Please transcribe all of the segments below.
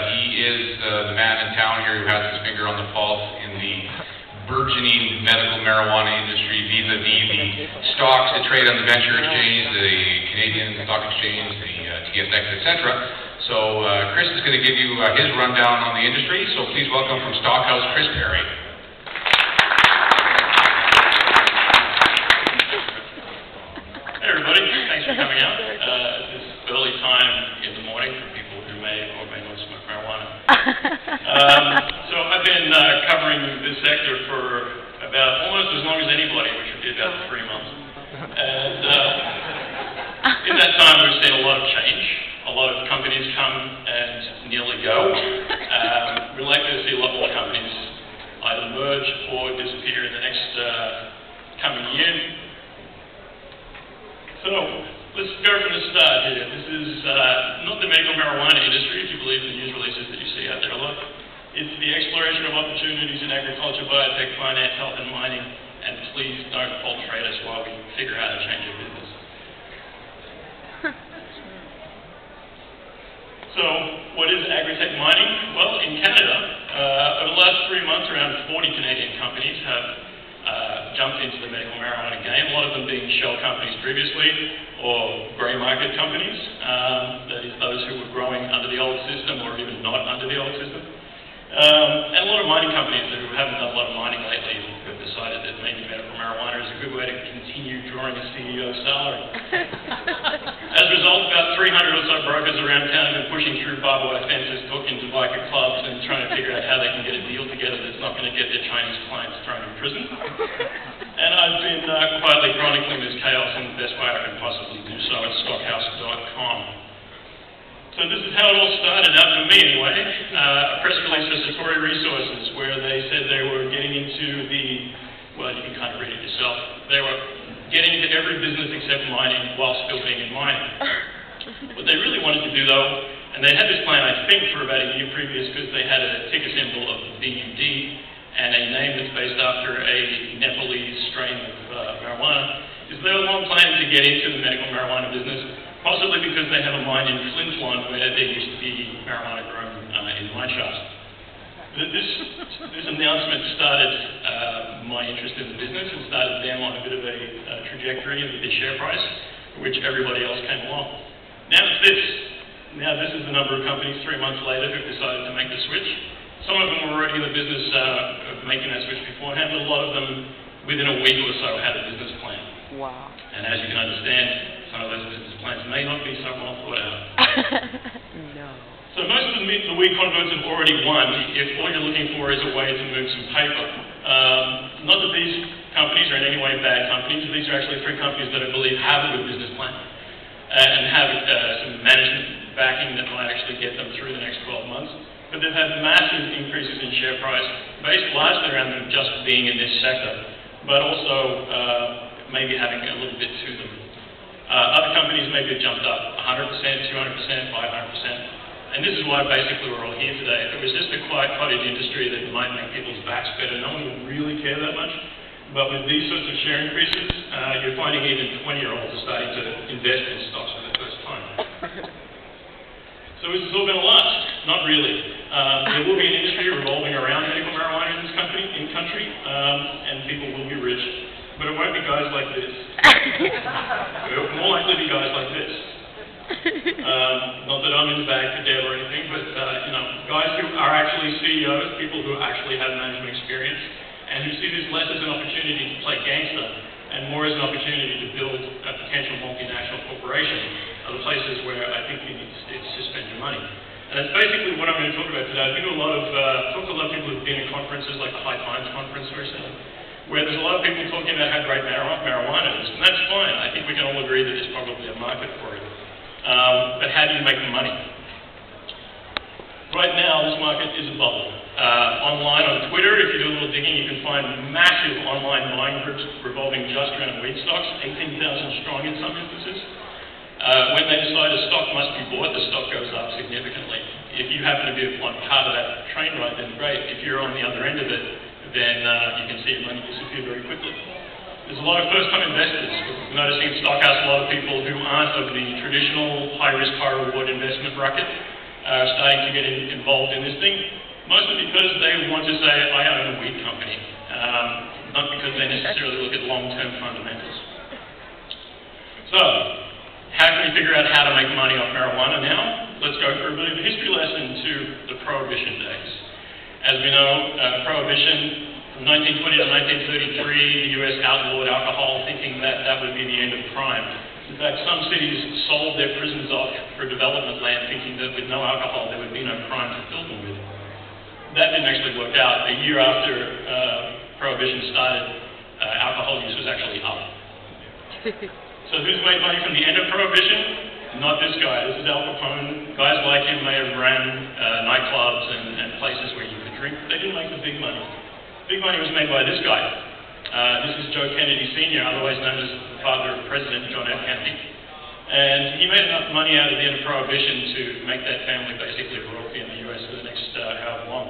He is the man in town here who has his finger on the pulse in the burgeoning medical marijuana industry vis-a-vis the stocks that trade on the venture exchange, the Canadian Stock Exchange, the TSX, etc. So Chris is going to give you his rundown on the industry. So please welcome from Stockhouse, Chris Parry. Hey everybody, thanks for coming out. This early time in the morning for people who may or may not smoke marijuana. So I've been covering this sector for about almost as long as anybody, which would be about 3 months. And in that time we've seen a lot of change. A lot of companies come and nearly go. We're likely to see a lot more companies either merge or disappear in the next coming year. So let's go from the start here. This is not the medical marijuana industry, if you believe the news releases that you see out there a lot. It's the exploration of opportunities in agriculture, biotech, finance, health, and mining. And please don't fault trade us while we figure out how to change your business. So what is agri-tech mining? Well, in Canada, over the last 3 months, around 40 Canadian companies have jumped into the medical marijuana game, a lot of them being shell companies previously, or grey market companies, that is those who were growing under the old system or even not under the old system. And a lot of mining companies who haven't done a lot of mining lately have decided that maybe medical marijuana is a good way to continue drawing a CEO's salary. As a result, about 300 or so brokers around town have been pushing through barbed wire fences, talking to biker clubs and trying to figure out how they can get a deal together that's not going to get their Chinese clients thrown in prison. And I've been quietly chronicling this chaos in the best way I can possibly do so at Stockhouse.com. So this is how it all started out for me anyway. A press release for Satori Resources where they said they were getting into the, well, you can kind of read it yourself. They were getting into every business except mining while still being in mining. What they really wanted to do though, and they had this plan I think for about a year previous because they had a ticker symbol of BUD and a name that's based after a Nepalese strain of marijuana, is they were long planning to get into the medical marijuana business, possibly because they have a mine in Flint where there used to be marijuana grown in mine shafts. This announcement started my interest in the business and started them on a bit of a trajectory into the share price, for which everybody else came along. Now it's this. Now this is the number of companies 3 months later who've decided to make the switch. Some of them were already in the business of making that switch beforehand, but a lot of them within a week or so had a business plan. Wow. And as you can understand, some of those business plans may not be so well thought out. No. So most of the weak converts have already won if all you're looking for is a way to move some paper. Not that these companies are in any way bad companies. These are actually 3 companies that I believe have a good business plan and have some management backing that might actually get them through the next 12 months. But they've had massive increases in share price based largely around them just being in this sector, but also maybe having a little bit to them. Other companies maybe have jumped up 100%, 200%, 500%. And this is why basically we're all here today. If it was just a quiet cottage industry that might make people's backs better, no one would really care that much. But with these sorts of share increases, you're finding even 20-year-olds are starting to invest in stocks for the first time. So is this all going to last? Not really. There will be an industry revolving around medical marijuana in this country, and people will be rich. But it won't be guys like this. It will more likely be guys like this. Not that I'm in the bag for debt or anything, but guys who are actually CEOs, people who actually have management experience, and who see this less as an opportunity to play gangster and more as an opportunity to build a potential multinational corporation, are the places where I think you need to spend your money. And that's basically what I'm going to talk about today. I've been to a lot of people who've been at conferences like the High Times conference recently, where there's a lot of people talking about how great marijuana is, and that's fine. I think we can all agree that there's probably a market for it. But how do you make the money? Right now, this market is a bubble. Online on Twitter, if you do a little digging, you can find massive online buying groups revolving just around weed stocks, 18,000 strong in some instances. When they decide a stock must be bought, the stock goes up significantly. If you happen to be on part of that train ride, then great. If you're on the other end of it, then you can see your money disappear very quickly. There's a lot of first-time investors. We're noticing in Stockhouse a lot of people who aren't of the traditional high-risk, high-reward investment bracket. starting to get involved in this thing, mostly because they want to say, I own a weed company, not because they necessarily look at long-term fundamentals. So, how can we figure out how to make money off marijuana now? Let's go for a bit of a history lesson to the Prohibition days. As we know, Prohibition, from 1920 to 1933, the US outlawed alcohol, thinking that that would be the end of crime. In fact, some cities sold their prisons off for development land, thinking that with no alcohol there would be no crime to fill them with. That didn't actually work out. A year after Prohibition started, alcohol use was actually up. So who's made money from the end of Prohibition? Not this guy. This is Al Capone. Guys like him may have ran nightclubs and places where you could drink. They didn't make the big money. Big money was made by this guy. This is Joe Kennedy Sr., otherwise known as the father of President John F. Kennedy. And he made enough money out of the end of Prohibition to make that family basically royalty in the US for the next however long.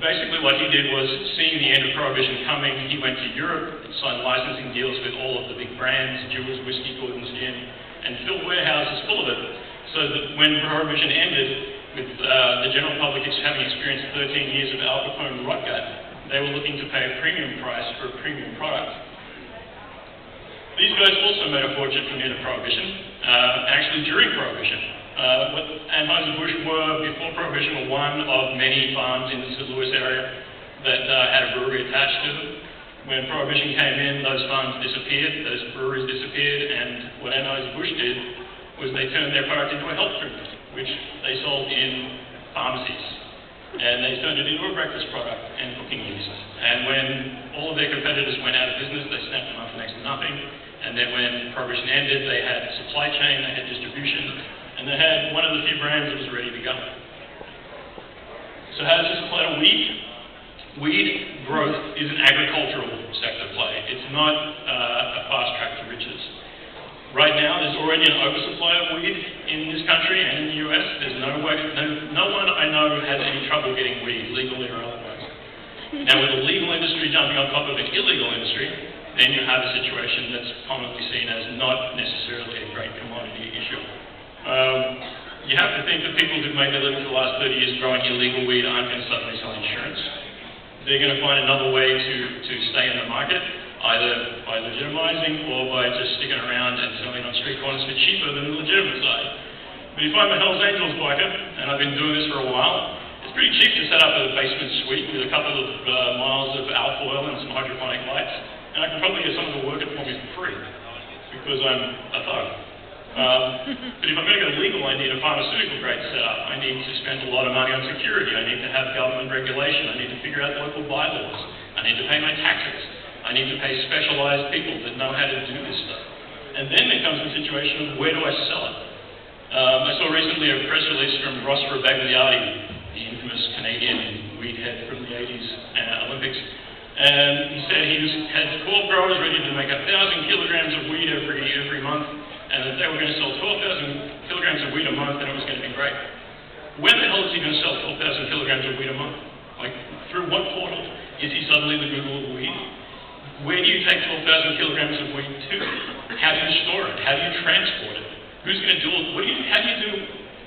Basically what he did was, seeing the end of Prohibition coming, he went to Europe and signed licensing deals with all of the big brands, Jewel's Whiskey, Gordon's Gin, and filled warehouses full of it, so that when Prohibition ended, with the general public having experienced 13 years of Al Capone rot gut, they were looking to pay a premium price for a premium product. These guys also made a fortune from the end of Prohibition, actually during Prohibition. What Anheuser-Busch were, before Prohibition, were one of many farms in the St. Louis area that had a brewery attached to them. When Prohibition came in, those farms disappeared, those breweries disappeared, and what Anheuser-Busch did was they turned their product into a health drink, which they sold in pharmacies. And they turned it into a breakfast product and cooking yeast. And when all of their competitors went out of business, they snapped them up for next to nothing. And then when Prohibition ended, they had supply chain, they had distribution, and they had one of the few brands that was ready to go. So how does this apply to weed? Weed growth is an agricultural sector play. It's not a fast track to riches. Right now, there's already an oversupply of weed in this country and in the US. There's no one I know has any trouble getting weed, legally or otherwise. Now, with a legal industry jumping on top of an illegal industry, then you have a situation that's commonly seen as not necessarily a great commodity issue. You have to think that people who've made their living for the last 30 years growing illegal weed aren't going to suddenly sell insurance. They're going to find another way to stay in the market, either by legitimizing or by just sticking around and selling on street corners for cheaper than the legitimate side. But if I'm a Hells Angels biker, and I've been doing this for a while, it's pretty cheap to set up a basement suite with a couple of miles of alfoil and some hydroponic lights, and I can probably get someone to work it for me for free, because I'm a thug. But if I'm going to go legal, I need a pharmaceutical grade setup. I need to spend a lot of money on security. I need to have government regulation. I need to figure out local bylaws. I need to pay my taxes. I need to pay specialized people that know how to do this stuff. And then there comes the situation of where do I sell it? I saw recently a press release from Ross Rebagliati, the infamous Canadian weed head from the 80s Olympics. And he said he had 12 growers ready to make 1,000 kilograms of weed every month, and that they were going to sell 12,000 kilograms of weed a month, and it was going to be great. When the hell is he going to sell 12,000 kilograms of weed a month? Like, through what portal? Is he suddenly the Google of weed? Where do you take 12,000 kilograms of weed to? How do you store it? How do you transport it? Who's going to do it? How do you do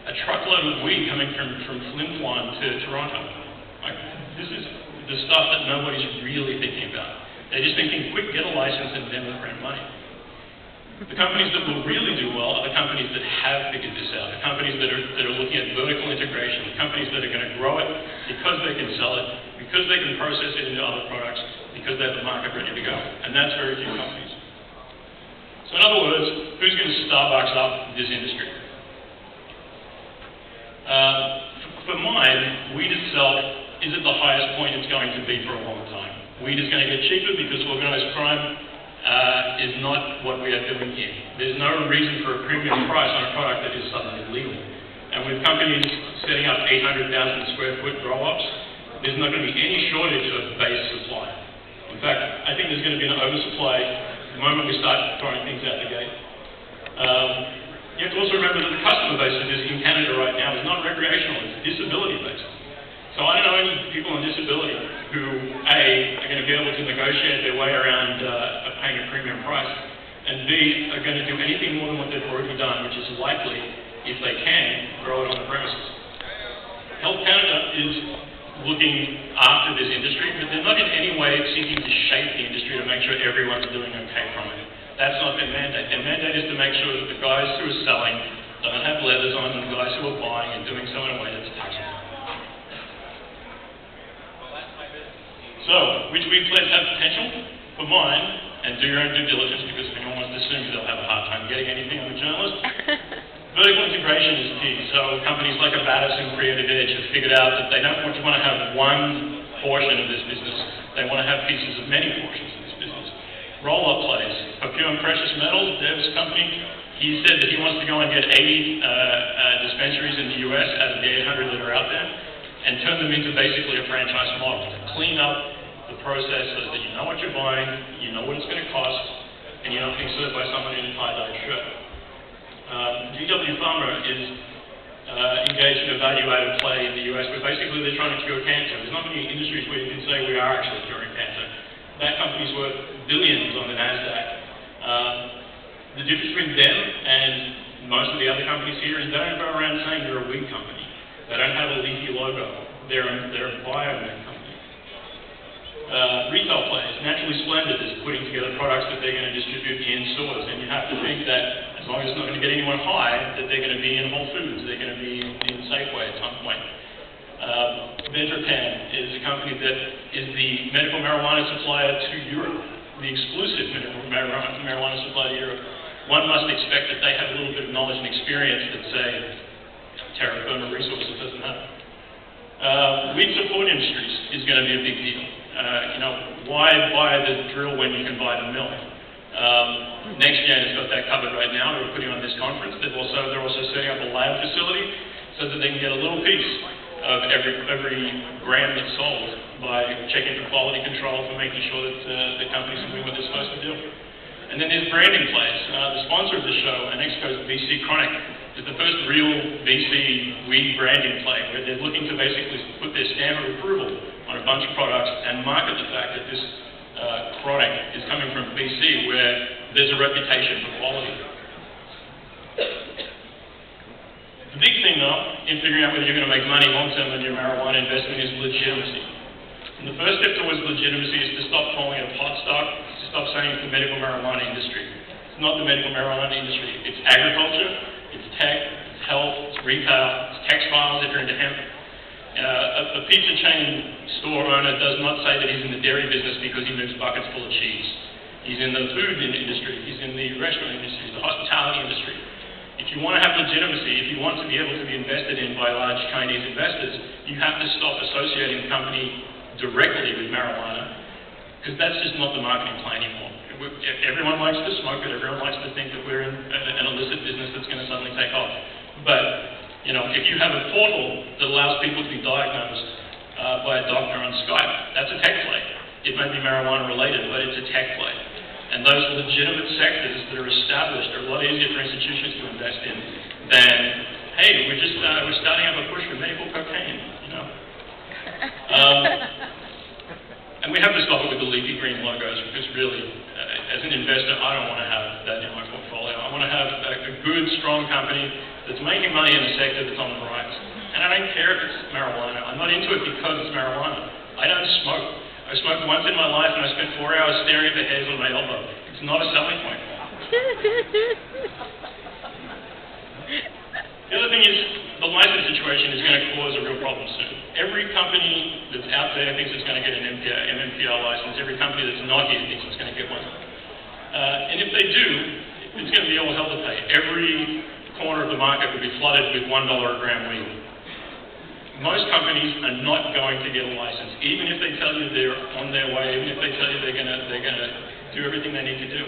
a truckload of weed coming from Flin Flon to Toronto? Like, this is the stuff that nobody's really thinking about. They're just thinking, quick, get a license and then we'll print money. The companies that will really do well are the companies that have figured this out, the companies that are looking at vertical integration, the companies that are going to grow it because they can sell it, because they can process it into other products, because they have the market ready to go. And that's very few companies. So in other words, who's going to Starbucks up this industry? For mine, weed itself is at the highest point it's going to be for a long time. Weed is going to get cheaper because organized crime is not what we are doing here. There's no reason for a premium price on a product that is suddenly legal. And with companies setting up 800,000 square foot grow-ups, there's not going to be any shortage of base supply. In fact, I think there's going to be an oversupply the moment we start throwing things out the gate. You have to also remember that the customer base of this in Canada right now is not recreational, it's disability-based. So I don't know any people on disability who, A, are going to be able to negotiate their way around paying a premium price, and B, are going to do anything more than what they've already done, which is likely if they can, grow it on the premises. Health Canada is looking after this industry, but they're not in any way seeking to shape the industry to make sure everyone's doing okay from it. That's not their mandate. Their mandate is to make sure that the guys who are selling don't have leathers on, and the guys who are buying are doing so in a way that's taxable. So, which weed plants have potential? For mine, and do your own due diligence, because if anyone wants to sue me, they'll have a hard time getting anything on the journalist. Vertical integration is key. So companies like Abatis and Creative Edge have figured out that they don't want to have one portion of this business. They want to have pieces of many portions of this business. Roll-up plays. For Pure and Precious Metals, Dev's company, he said that he wants to go and get 80 dispensaries in the US out of the 800 that are out there and turn them into basically a franchise model. Clean up the process so that you know what you're buying, you know what it's going to cost, and you're not being served by someone in a tie-dye shirt. GW Pharma is engaged in a value-added play in the US where basically they're trying to cure cancer. There's not many industries where you can say we are actually curing cancer. That company's worth billions on the NASDAQ. The difference between them and most of the other companies here is they don't go around saying they're a weed company. They don't have a leafy logo. They're a biomed company. Retail players, Naturally Splendid is putting together products that they're going to distribute in stores, and you have to think that as long as it's not going to get anyone high, that they're going to be in Whole Foods, they're going to be in Safeway at some point. Ventrapan is a company that is the medical marijuana supplier to Europe, the exclusive medical marijuana supplier to Europe. One must expect that they have a little bit of knowledge and experience that, say, Terra Firma Resources doesn't have. Weed support industries is going to be a big deal. Why buy the drill when you can buy the mill? NextGen has got that covered right now. We're putting on this conference. They're also setting up a lab facility so that they can get a little piece of every gram that's sold by checking for quality control, for making sure that the companies are doing what they're supposed to do. And then there's branding plays. The sponsor of the show, Anexco's BC Chronic, is the first real BC weed branding play where they're looking to basically put their stamp of approval on a bunch of products and market the fact that this chronic is coming from BC where there's a reputation for quality. The big thing though, in figuring out whether you're going to make money long-term on your marijuana investment is legitimacy. And the first step towards legitimacy is to stop calling it hot stock, to stop saying it's the medical marijuana industry. It's not the medical marijuana industry. It's agriculture, it's tech, it's health, it's retail, it's textiles if you're into hemp. A pizza chain store owner does not say that he's in the dairy business because he moves buckets full of cheese. He's in the food industry, he's in the restaurant industry, the hospitality industry. If you want to have legitimacy, if you want to be able to be invested in by large Chinese investors, you have to stop associating the company directly with marijuana, because that's just not the marketing plan anymore. Everyone likes to smoke it, everyone likes to think that we're in an illicit business that's going to suddenly take off. But if you have a portal that allows people to be diagnosed by a doctor on Skype, that's a tech play. It may be marijuana related, but it's a tech play. And those legitimate sectors that are established are a lot easier for institutions to invest in than, hey, we're starting up a push for medical cocaine, And we have to stop it with the leafy green logos, because really, as an investor, I don't want to have that in my portfolio. I want to have a good, strong company that's making money in a sector that's on the rise. And I don't care if it's marijuana. I'm not into it because it's marijuana. I don't smoke. I smoked once in my life, and I spent 4 hours staring at the hairs on my elbow. It's not a selling point. The other thing is, the license situation is going to cause a real problem soon. Every company that's out there thinks it's going to get an MMPR license. Every company that's not here thinks it's going to get one. And if they do, it's going to be all hell to pay. Every corner of the market will be flooded with $1 a gram weed. Most companies are not going to get a license, even if they tell you they're on their way, even if they tell you they're going to do everything they need to do.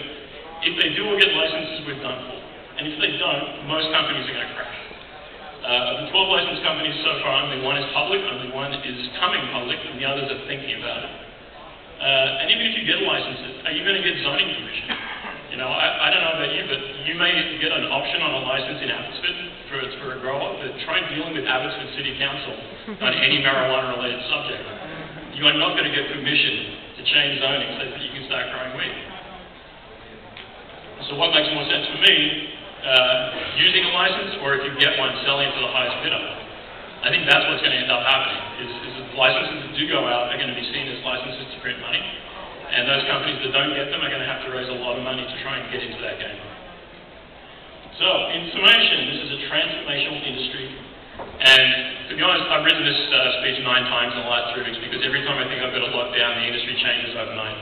If they do all get licenses, we're done for. And if they don't, most companies are going to crash. Of the 12 licensed companies so far, only one is public, only one is coming public, and the others are thinking about it. And even if you get licenses, are you going to get zoning permission? I don't know about you, but you may get an option on a license in Abbotsford for a grower, but try dealing with Abbotsford City Council on any marijuana-related subject. You are not going to get permission to change zoning so that you can start growing weed. So what makes more sense for me using a license, or if you get one, selling to the highest bidder. I think that's what's going to end up happening, is that licenses that do go out are going to be seen as licenses to print money, and those companies that don't get them are going to have to raise a lot of money to try and get into that game. So, in summation, this is a transformational industry, and to be honest, I've written this speech 9 times in the last 3 weeks because every time I think I've got it locked down, the industry changes overnight.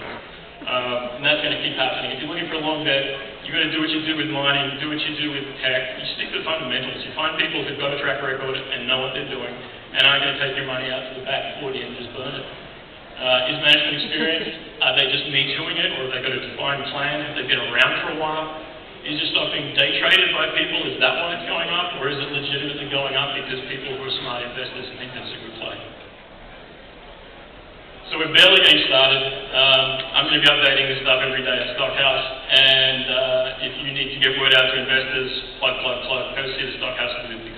And that's going to keep happening. If you're looking for a long bet, you've got to do what you do with mining, do what you do with tech. You stick to the fundamentals. You find people who've got a track record and know what they're doing, and aren't going to take your money out to the back 40 and just burn it. Is management experienced? Are they just me doing it, or have they got a defined plan? Have they been around for a while? Is your stock being day traded by people? Is that why it's going up? Or is it legitimately going up because people who are smart investors think it's a good play? So we're barely getting started. I'm going to be updating this stuff every day at Stockhouse. And if you need to get word out to investors, plug, go see the Stockhouse booth.